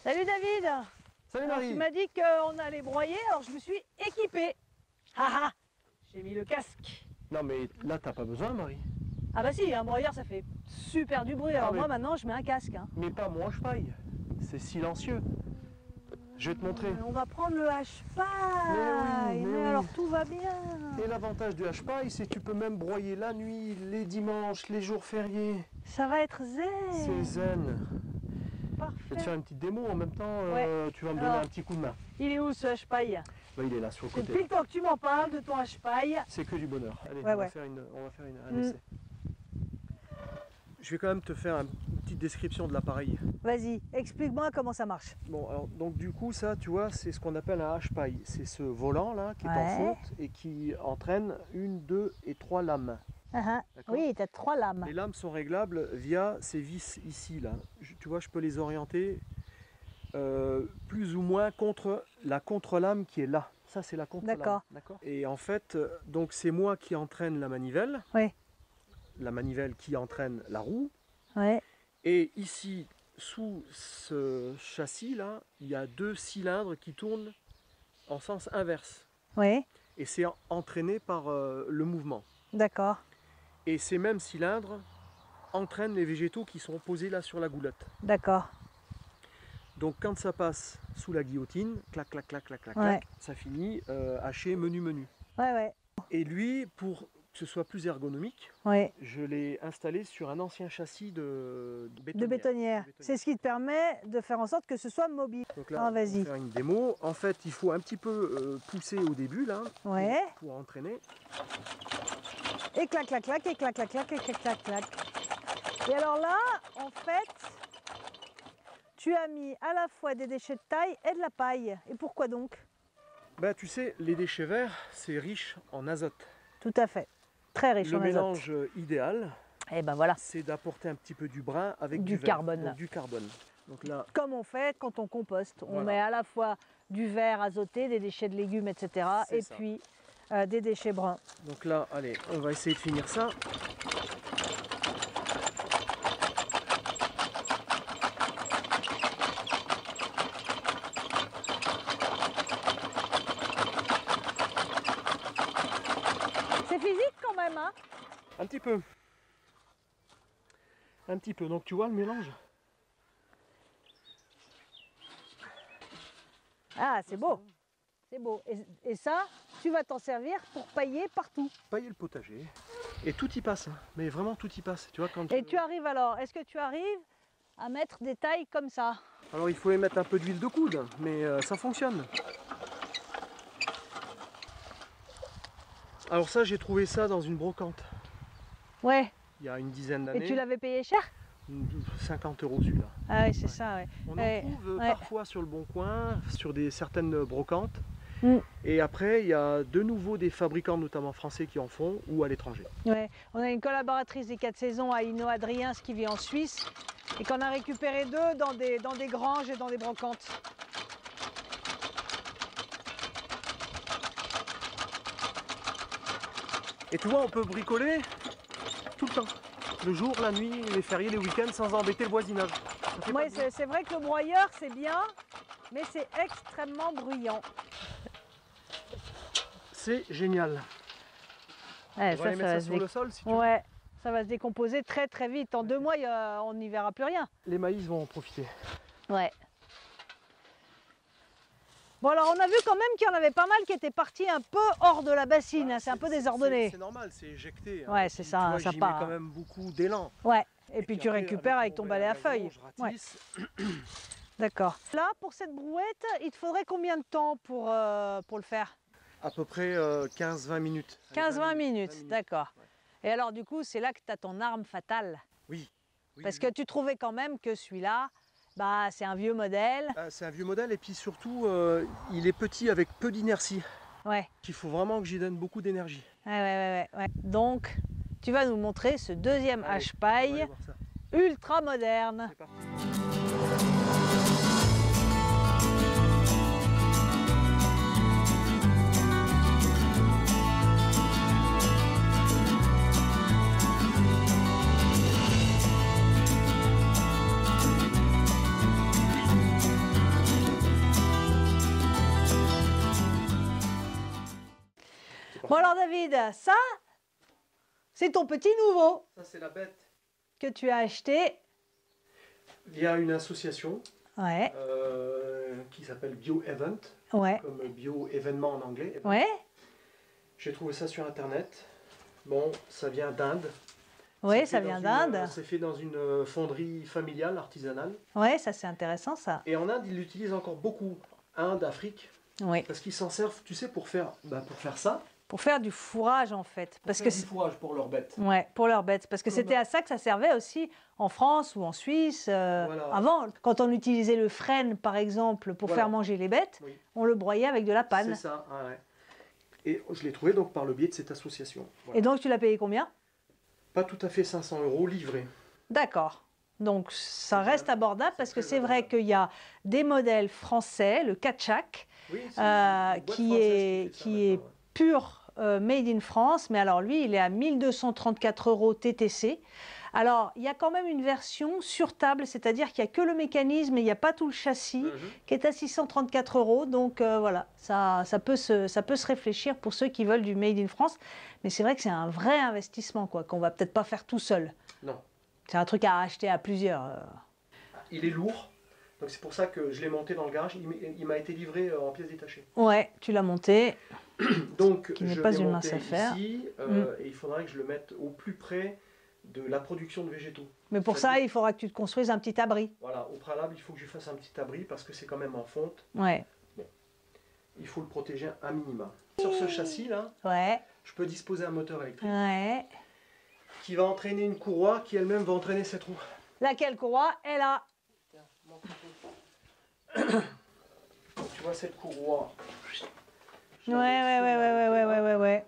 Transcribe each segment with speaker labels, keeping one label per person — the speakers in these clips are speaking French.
Speaker 1: Salut David.
Speaker 2: Salut
Speaker 1: Alors,
Speaker 2: Marie.
Speaker 1: tu m'as dit qu'on allait broyer, alors je me suis équipée. Haha, j'ai mis le casque.
Speaker 2: Non mais là t'as pas besoin Marie.
Speaker 1: Ah bah si, un broyeur ça fait super du bruit. Alors
Speaker 2: mais-
Speaker 1: moi maintenant je mets un casque. Hein.
Speaker 2: Mais pas mon hache-paille. C'est silencieux. Je vais te montrer.
Speaker 1: On va prendre le hache-paille.
Speaker 2: Mais oui,
Speaker 1: Mais
Speaker 2: mais oui.
Speaker 1: alors tout va bien.
Speaker 2: Et l'avantage du hache-paille, c'est que tu peux même broyer la nuit, les dimanches, les jours fériés.
Speaker 1: Ça va être zen.
Speaker 2: C'est zen. Je vais te
Speaker 1: Parfait.
Speaker 2: faire une petite démo en même temps,
Speaker 1: Ouais.
Speaker 2: tu vas me donner
Speaker 1: Alors.
Speaker 2: un petit coup de main.
Speaker 1: Il est où ce hache-paille?
Speaker 2: Bah, il est là sur le
Speaker 1: Depuis
Speaker 2: côté.
Speaker 1: le temps que tu m'en parles de ton hache-paille.
Speaker 2: C'est que du bonheur. Allez,
Speaker 1: Ouais,
Speaker 2: on va
Speaker 1: ouais.
Speaker 2: faire un
Speaker 1: Mm.
Speaker 2: essai. Je vais quand même te faire une petite description de l'appareil.
Speaker 1: Vas-y, explique-moi comment ça marche.
Speaker 2: Bon, alors, donc du coup, ça, tu vois, c'est ce qu'on appelle un hache-paille. C'est ce volant là qui est en
Speaker 1: Ouais.
Speaker 2: fonte et qui entraîne 1, 2 et 3 lames. D'accord.
Speaker 1: Oui, tu as 3 lames.
Speaker 2: Les lames sont réglables via ces vis ici là. Tu vois, je peux les orienter plus ou moins contre la contre-lame qui est là. Ça, c'est la contre-lame.
Speaker 1: D'accord.
Speaker 2: D'accord. Et en fait, donc c'est moi qui entraîne la manivelle.
Speaker 1: Oui.
Speaker 2: La manivelle qui entraîne la roue.
Speaker 1: Ouais.
Speaker 2: Et ici, sous ce châssis-là, il y a 2 cylindres qui tournent en sens inverse.
Speaker 1: Oui,
Speaker 2: Et c'est entraîné par le mouvement.
Speaker 1: d'accord.
Speaker 2: Et ces mêmes cylindres entraînent les végétaux qui sont posés là sur la goulotte.
Speaker 1: D'accord.
Speaker 2: Donc quand ça passe sous la guillotine, clac, clac, clac, clac, clac,
Speaker 1: Ouais.
Speaker 2: clac, ça finit haché, menu, menu.
Speaker 1: Ouais, ouais.
Speaker 2: Et lui, pour que ce soit plus ergonomique,
Speaker 1: Ouais.
Speaker 2: je l'ai installé sur un ancien châssis de bétonnière.
Speaker 1: De bétonnière. C'est ce qui te permet de faire en sorte que ce soit mobile.
Speaker 2: Donc là,
Speaker 1: Ah,
Speaker 2: on va
Speaker 1: vas-y.
Speaker 2: faire une démo. En fait, il faut un petit peu pousser au début là,
Speaker 1: Ouais.
Speaker 2: pour entraîner.
Speaker 1: Et clac, clac, clac, et clac, clac, clac, et clac, clac, clac. Et alors là, en fait, tu as mis à la fois des déchets de taille et de la paille. Et pourquoi donc?
Speaker 2: Bah, tu sais, les déchets verts, c'est riche en azote.
Speaker 1: Tout à fait. Très riche
Speaker 2: Le
Speaker 1: en azote.
Speaker 2: mélange idéal,
Speaker 1: Et ben voilà.
Speaker 2: c'est d'apporter un petit peu du brun avec
Speaker 1: Du
Speaker 2: du vert.
Speaker 1: carbone.
Speaker 2: Donc, du carbone. Donc là,
Speaker 1: Comme on fait quand on composte. On
Speaker 2: Voilà.
Speaker 1: met à la fois du verre azoté, des déchets de légumes, etc.
Speaker 2: C'est
Speaker 1: Et
Speaker 2: ça.
Speaker 1: puis des déchets bruns.
Speaker 2: donc là, allez, on va essayer de finir ça.
Speaker 1: C'est physique quand même, hein?
Speaker 2: Un petit peu. Un petit peu. Donc tu vois le mélange?
Speaker 1: Ah, c'est beau. C'est beau. Et ça, tu vas t'en servir pour pailler partout.
Speaker 2: Pailler le potager. Et tout y passe. Hein. Mais vraiment tout y passe. Tu vois quand
Speaker 1: Et tu arrives alors, est-ce que tu arrives à mettre des tailles comme ça?
Speaker 2: Alors il faut y mettre un peu d'huile de coude, mais ça fonctionne. Alors ça, j'ai trouvé ça dans une brocante.
Speaker 1: Ouais.
Speaker 2: Il y a une dizaine
Speaker 1: Et
Speaker 2: d'années.
Speaker 1: tu l'avais payé cher?
Speaker 2: 50 € celui-là.
Speaker 1: Ah oui, c'est ça, ouais.
Speaker 2: On
Speaker 1: Ouais,
Speaker 2: en trouve
Speaker 1: ouais.
Speaker 2: parfois sur le Bon Coin, sur certaines brocantes.
Speaker 1: Mm.
Speaker 2: Et après, il y a de nouveau des fabricants, notamment français, qui en font, ou à l'étranger.
Speaker 1: Ouais. On a une collaboratrice des 4 saisons, Aino Adriens, qui vit en Suisse, et qu'on a récupéré d'eux dans des granges et dans des brocantes.
Speaker 2: Et tu vois, on peut bricoler tout le temps. Le jour, la nuit, les fériés, les week-ends, sans embêter le voisinage. Ça fait
Speaker 1: Moi,
Speaker 2: pas de bruit.
Speaker 1: c'est vrai que le broyeur, c'est bien, mais c'est extrêmement bruyant.
Speaker 2: C'est génial.
Speaker 1: Ouais,
Speaker 2: On va aller mettre ça sur le sol si tu veux.
Speaker 1: Ouais, ça va se décomposer très très vite. En 2 mois, on n'y verra plus rien.
Speaker 2: Les maïs vont en profiter.
Speaker 1: Ouais. Bon, alors on a vu quand même qu'il y en avait pas mal qui étaient partis un peu hors de la bassine. Hein, c'est un peu désordonné.
Speaker 2: C'est normal, c'est éjecté. hein.
Speaker 1: Ouais, c'est
Speaker 2: Puis,
Speaker 1: ça,
Speaker 2: tu vois,
Speaker 1: ça
Speaker 2: j'y
Speaker 1: part,
Speaker 2: mets quand
Speaker 1: hein.
Speaker 2: même beaucoup d'élan.
Speaker 1: Ouais. Et puis tu
Speaker 2: après,
Speaker 1: récupères avec
Speaker 2: mon
Speaker 1: ton balai à
Speaker 2: gazon,
Speaker 1: feuilles.
Speaker 2: je ratisse.
Speaker 1: D'accord. Là, pour cette brouette, il te faudrait combien de temps pour le faire?
Speaker 2: À peu près 15-20 minutes. Allez,
Speaker 1: 15-20 minutes, d'accord.
Speaker 2: Ouais.
Speaker 1: Et alors du coup, c'est là que tu as ton arme fatale.
Speaker 2: Oui. Oui,
Speaker 1: Parce
Speaker 2: oui.
Speaker 1: que tu trouvais quand même que celui-là, bah, c'est un vieux modèle.
Speaker 2: Ah, c'est un vieux modèle et puis surtout, il est petit avec peu d'inertie.
Speaker 1: Ouais.
Speaker 2: Il faut vraiment que j'y donne beaucoup d'énergie.
Speaker 1: Ouais. Donc, tu vas nous montrer ce deuxième
Speaker 2: Allez, on va
Speaker 1: hache-paille
Speaker 2: aller voir ça.
Speaker 1: ultra moderne.
Speaker 2: C'est parti.
Speaker 1: Bon alors David, ça, c'est ton petit nouveau
Speaker 2: Ça, c'est la bête.
Speaker 1: que tu as acheté.
Speaker 2: Via une association
Speaker 1: Ouais,
Speaker 2: qui s'appelle Bio-Event,
Speaker 1: ouais,
Speaker 2: comme bio-événement en anglais. Event.
Speaker 1: ouais,
Speaker 2: J'ai trouvé ça sur internet. Bon, ça vient d'Inde.
Speaker 1: ouais,
Speaker 2: C'est
Speaker 1: ça
Speaker 2: fait
Speaker 1: vient
Speaker 2: dans
Speaker 1: d'Inde.
Speaker 2: C'est fait dans une fonderie familiale, artisanale.
Speaker 1: Ouais, ça c'est intéressant ça.
Speaker 2: Et en Inde, ils l'utilisent encore beaucoup. Inde, Afrique.
Speaker 1: Oui,
Speaker 2: Parce qu'ils s'en servent, tu sais, pour faire ça.
Speaker 1: pour faire du fourrage en fait. Parce que
Speaker 2: Du fourrage pour leurs bêtes.
Speaker 1: ouais, pour leurs bêtes. Parce que
Speaker 2: Comme-
Speaker 1: c'était à ça que ça servait aussi en France ou en Suisse.
Speaker 2: Voilà.
Speaker 1: Avant, quand on utilisait le frêne par exemple pour
Speaker 2: Voilà.
Speaker 1: faire manger les bêtes,
Speaker 2: Oui.
Speaker 1: on le broyait avec de la
Speaker 2: C'est
Speaker 1: panne.
Speaker 2: ça, ouais. Et je l'ai trouvé donc par le biais de cette association. Voilà.
Speaker 1: Et donc tu l'as payé combien?
Speaker 2: Pas tout à fait 500 € livré.
Speaker 1: D'accord. Donc ça
Speaker 2: C'est
Speaker 1: reste
Speaker 2: très-
Speaker 1: abordable
Speaker 2: c'est
Speaker 1: parce que
Speaker 2: très
Speaker 1: c'est vrai
Speaker 2: abordable.
Speaker 1: qu'il y a des modèles français, le Katchak,
Speaker 2: Oui, c'est une boîte
Speaker 1: qui
Speaker 2: française
Speaker 1: est,
Speaker 2: fait ça
Speaker 1: qui est
Speaker 2: maintenant, ouais.
Speaker 1: pur made in France, mais alors lui, il est à 1234 € TTC. Alors, il y a quand même une version sur table, c'est-à-dire qu'il n'y a que le mécanisme et il n'y a pas tout le châssis,
Speaker 2: Mhm.
Speaker 1: qui est à 634 €. Donc voilà, ça peut se réfléchir pour ceux qui veulent du made in France. Mais c'est vrai que c'est un vrai investissement, quoi, qu'on va peut-être pas faire tout seul.
Speaker 2: Non.
Speaker 1: C'est un truc à acheter à plusieurs.
Speaker 2: Il est lourd, donc c'est pour ça que je l'ai monté dans le garage. Il m'a été livré en pièces détachées.
Speaker 1: Ouais, tu l'as monté.
Speaker 2: Donc
Speaker 1: Qui n'est
Speaker 2: je
Speaker 1: pas
Speaker 2: l'ai
Speaker 1: une
Speaker 2: monté
Speaker 1: mince affaire.
Speaker 2: ici, et il faudrait que je le mette au plus près de la production de végétaux.
Speaker 1: Mais pour ça, il faudra que tu te construises un petit abri.
Speaker 2: Voilà, au préalable, il faut que je fasse un petit abri parce que c'est quand même en fonte.
Speaker 1: Ouais,
Speaker 2: Il faut le protéger un minima. Sur ce châssis-là,
Speaker 1: ouais,
Speaker 2: je peux disposer un moteur électrique
Speaker 1: ouais.
Speaker 2: qui va entraîner une courroie qui elle-même va entraîner cette roue.
Speaker 1: Laquelle courroie est là.
Speaker 2: Tiens, mon couteau. Donc, tu vois cette courroie.
Speaker 1: Ouais.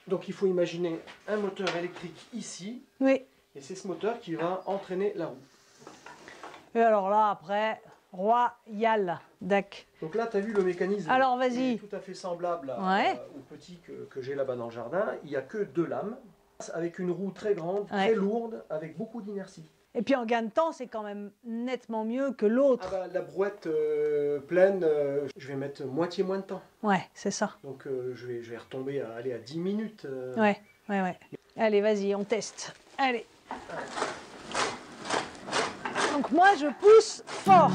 Speaker 2: Donc il faut imaginer un moteur électrique ici,
Speaker 1: Oui.
Speaker 2: et c'est ce moteur qui va entraîner la roue.
Speaker 1: Et alors là, après, royal. Dac.
Speaker 2: Donc là, tu as vu le mécanisme.
Speaker 1: Alors, vas-y.
Speaker 2: Il est tout à fait semblable
Speaker 1: Ouais.
Speaker 2: au petit que j'ai là-bas dans le jardin. Il n'y a que 2 lames, avec une roue très grande,
Speaker 1: Ouais.
Speaker 2: très lourde, avec beaucoup d'inertie.
Speaker 1: Et puis en gain de temps, c'est quand même nettement mieux que l'autre.
Speaker 2: Ah bah, la brouette pleine, je vais mettre moitié moins de temps.
Speaker 1: Ouais, c'est ça.
Speaker 2: Donc je vais retomber à 10 minutes.
Speaker 1: Ouais. Allez, vas-y, on teste. Allez. Donc moi, je pousse fort.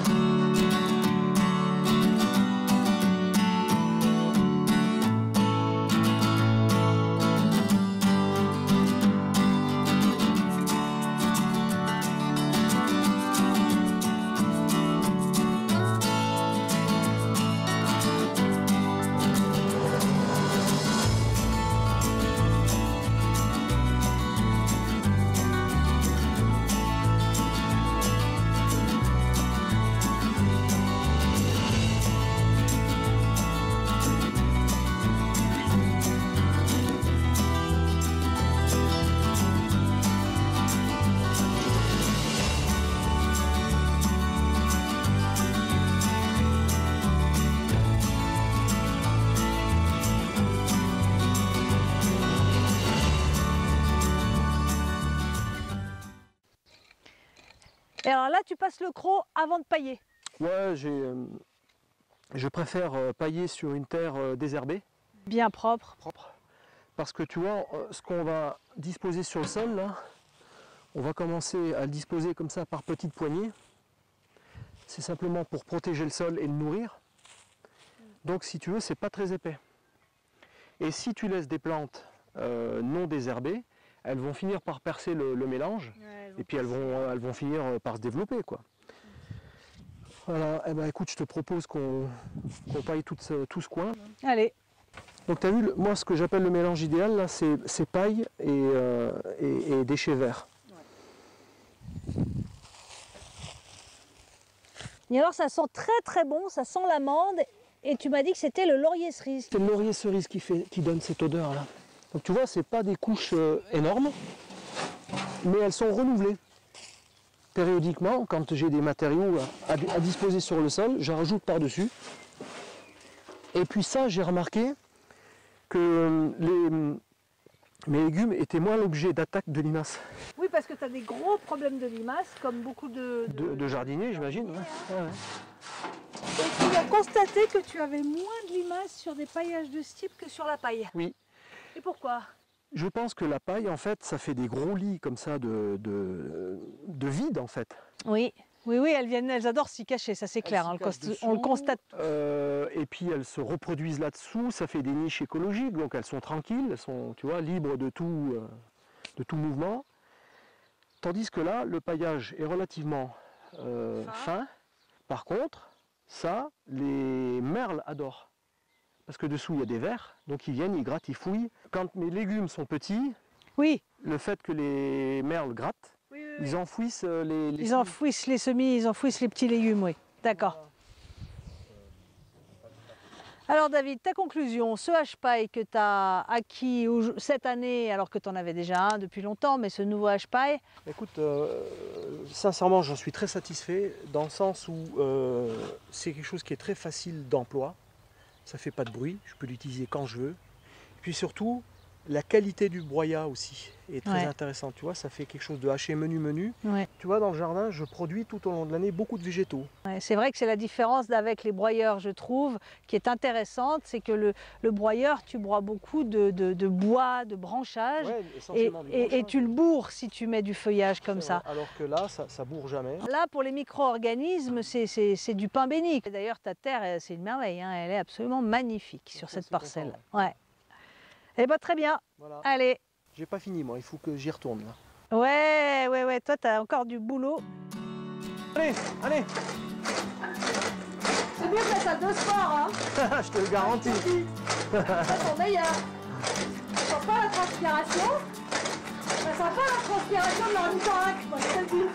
Speaker 1: Et alors là, tu passes le croc avant de pailler.
Speaker 2: Ouais, je préfère pailler sur une terre désherbée,
Speaker 1: Bien propre.
Speaker 2: propre. Parce que tu vois, ce qu'on va disposer sur le sol, là, on va commencer à le disposer comme ça par petites poignées. C'est simplement pour protéger le sol et le nourrir. Donc si tu veux, c'est pas très épais. Et si tu laisses des plantes non désherbées, elles vont finir par percer le mélange. Et puis elles vont finir par se développer, quoi. Voilà, eh ben, écoute, je te propose qu'on paille tout ce coin.
Speaker 1: Allez.
Speaker 2: Donc tu as vu, moi ce que j'appelle le mélange idéal, là, c'est paille et déchets verts.
Speaker 1: Et alors, ça sent très très bon, ça sent l'amande. Et tu m'as dit que c'était le laurier cerise.
Speaker 2: C'est le laurier cerise qui donne cette odeur là. Donc tu vois, c'est pas des couches énormes, mais elles sont renouvelées. Périodiquement, quand j'ai des matériaux à disposer sur le sol, je rajoute par-dessus. Et puis ça, j'ai remarqué que mes légumes étaient moins l'objet d'attaque de limaces.
Speaker 1: Oui, parce que tu as des gros problèmes de limaces, comme beaucoup de
Speaker 2: De jardiniers, j'imagine. Ouais. Ouais.
Speaker 1: Et qu'il y a constaté que tu avais moins de limaces sur des paillages de ce type que sur la paille.
Speaker 2: Oui.
Speaker 1: Et pourquoi?
Speaker 2: Je pense que la paille, en fait, ça fait des gros lits comme ça de vide, en fait.
Speaker 1: Oui. Oui, oui, elles adorent s'y cacher, ça c'est clair, hein, on le constate.
Speaker 2: Et puis elles se reproduisent là-dessous, ça fait des niches écologiques, donc elles sont tranquilles, elles sont, tu vois, libres de tout mouvement. Tandis que là, le paillage est relativement fin. Par contre, ça, les merles adorent. Parce que dessous, il y a des vers, donc ils viennent, ils grattent, ils fouillent. Quand mes légumes sont petits,
Speaker 1: oui,
Speaker 2: le fait que les merles grattent, ils enfouissent les
Speaker 1: ils enfouissent les semis, ils enfouissent les petits légumes, oui. D'accord. Alors David, ta conclusion, ce H-Paille que tu as acquis cette année, alors que tu en avais déjà un depuis longtemps, mais ce nouveau H-Paille.
Speaker 2: Écoute, sincèrement, j'en suis très satisfait, dans le sens où c'est quelque chose qui est très facile d'emploi. Ça fait pas de bruit, je peux l'utiliser quand je veux. Et puis surtout, la qualité du broyat aussi est très intéressante. Tu vois, ça fait quelque chose de haché menu.
Speaker 1: Ouais.
Speaker 2: Tu vois, dans le jardin, je produis tout au long de l'année beaucoup de végétaux.
Speaker 1: Ouais, c'est vrai que c'est la différence avec les broyeurs, je trouve, qui est intéressante. C'est que le broyeur, tu broies beaucoup de bois, de branchage.
Speaker 2: Ouais, essentiellement du branchage.
Speaker 1: Et tu le bourres si tu mets du feuillage comme ça.
Speaker 2: Alors que là, ça bourre jamais.
Speaker 1: Là, pour les micro-organismes, c'est du pain béni. D'ailleurs, ta terre, c'est une merveille. Hein, elle est absolument magnifique sur cette parcelle.
Speaker 2: Content, ouais.
Speaker 1: Eh bien, très bien.
Speaker 2: Voilà.
Speaker 1: Allez.
Speaker 2: J'ai pas fini, moi. Il faut que j'y retourne, là.
Speaker 1: Ouais. Toi, tu as encore du boulot.
Speaker 2: Allez.
Speaker 1: C'est mieux que la salle de sport, hein.
Speaker 2: Je te le garantis.
Speaker 1: C'est ton meilleur. Ça sent pas la transpiration. Ça sent pas la transpiration de l'ornithorynque, moi, je te le dis.